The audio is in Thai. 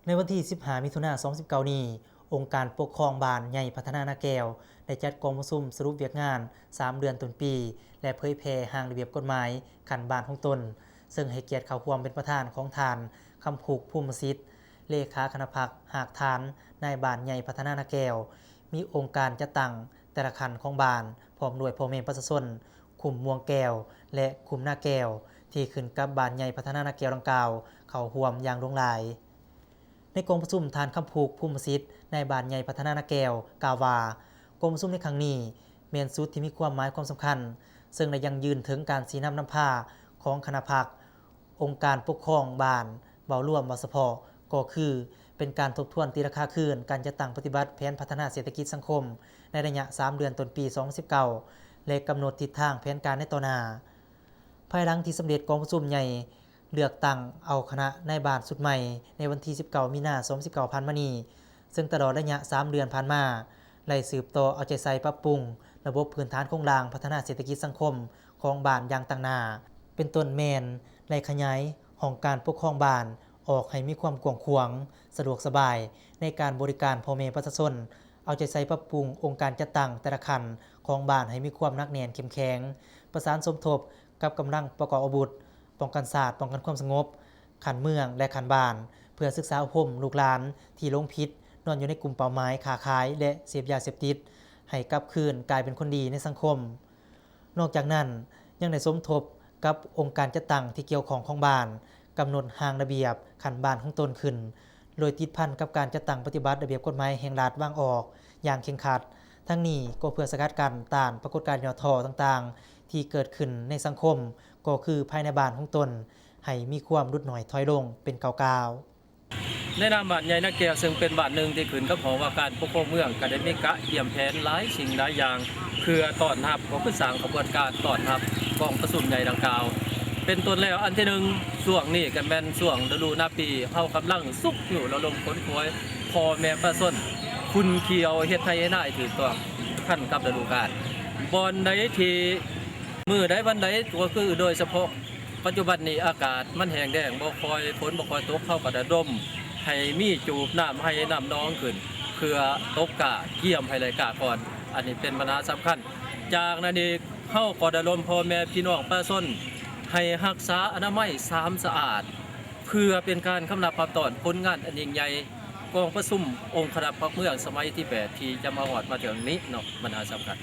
ในวันที่ 15 มิถุนายน 2019 นี้องค์การปกครองบ้านใหญ่พัฒนานาแก้วได้จัดกองประชุมสรุปเวียกงาน 3 เดือนต้นปี และเผยแพร่ร่างระเบียบกฎหมายขันบ้านของตนซึ่งให้เกียรติเข้าร่วมเป็นประธานของทานคำผูกภูมิสิทธิ์เลขาคณะพรรคหากทานนายบ้านใหญ่พัฒนานาแก้วมีองค์การจัดตั้งแต่ละขันของบ้านพร้อมด้วยพ่อแม่ประชาชนคุมม่วงแก้วและคุมหน้าแก้วที่ขึ้นกับบ้านใหญ่พัฒนานาแก้วดังกล่าวเข้าร่วมอย่างหลวงหลายในกองประชุมทานคำผูกภูมิสิทธิ์ในบ้านใหญ่พัฒนานาแก้วกล่าวว่ากองประชุมในครั้งนี้แม่นสุดที่มีความหมายความสำคัญซึ่งได้ยังยืนถึงการสีน้ำนำผ้าของคณะพรรคองค์การปกครองบ้านเบาร่วมเฉพาะก็คือเป็นการทบทวนตีราคาคืนการจัดตั้งปฏิบัติแผนพัฒนาเศรษฐกิจสังคมในระยะ 3 เดือนต้นปี 2019 และกำหนดทิศทางแผนการในต่อหน้าภายหลังที่สำเร็จกองประชุมใหญ่เลือกตั้งเอาคณะนายบ้านสุดใหม่ในวันที่ 19 มีนาคม 2019 ผ่านมานี้ซึ่งตลอดระยะ 3 เดือนผ่านมาไล่สืบต่อเอาใจใส่ปรับปรุงระบบพื้นฐานโครงสร้างพัฒนาเศรษฐกิจสังคมของบ้านอย่างต่างหน้าเป็นต้นแม่นไล่ขยายห้องการปกครองบ้านออกให้มีความกว้างขวางสะดวกสบายในการบริการพ่อแม่ประชาชนเอาใจใส่ปรับปรุงองค์การจัดตั้งแต่ละขั้นของบ้านให้มีความหนักแน่นเข้มแข็งประสานสมทบกับกำลังประกอบอาวุธป้องกันศาสตร์ป้องกันความสงบขันเมืองและขันบ้านเพื่อศึกษาอบรมลูกหลานที่ลงผิดนอนอยู่ในกลุ่มเป้าหมายค้าขายและเสพยาเสพติดให้กลับคืนกลายเป็นคนดีในสังคมนอกจากนั้นยังได้สมทบกับองค์การจัดตั้งที่เกี่ยวข้องของบ้านกำหนดห่างระเบียบขันบ้านของตนขึ้นโดยติดพันกับการจัดตั้งปฏิบัติระเบียบกฎหมายแห่งรัฐวางออกอย่างเคร่งครัดทั้งนี้ก็เพื่อสกัดกั้นต้านปรากฏการณ์ย่อท้อต่างๆที่เกิดขึ้นในสังคมก็คือภายในบ้านของตนให้มีความลดน้อยถอยลงเป็นก้าวในนามบ้านใหญ่นาแก้วซึ่งเป็นบ้านหนึ่งที่ขึ้นกับหอว่าการปกครองเมืองก็ได้มีกะเตรียมแผนหลายสิ่งหลายอย่างเพื่อต้อนรับของผู้สร้างขบวนการต้อนรับกองประชุมใหญ่ดังกล่าวเป็นต้นแล้วอันที่หนึ่งช่วงนี้ก็แม่นช่วงฤดูหน้าปีเฮากำลังสุกอยู่ระดมขนขวยพ่อแม่ประชาชนคุณเขียวเฮ็ดไทยให้ถือต้องขั้นกับฤดูกาลบ่อนใดที่มื้อใดวันใดก็คือโดยเฉพาะปัจจุบันนี้อากาศมันแห้งแล้งบ่ค่อยฝนบ่ค่อยตกเฮาก็ระดมให้มีจูบน้ำให้น้ำนองขึ้นเพื่อตบกะเกี่ยมให้เลยกะก่อนอันนี้เป็นปัญหาสำคัญจากนั้นอีกเฮาก็ระดมพ่อแม่พี่น้องประชาชนให้รักษาอนามัยสะอาดเพื่อเป็นการคำนับความตอนผลงานอันยิ่งใหญ่กองประชุมองค์คณะพรรคเมืองสมัยที่ 8 ที่จะมาฮอดมาถึงนี้เนาะมันสำคัญ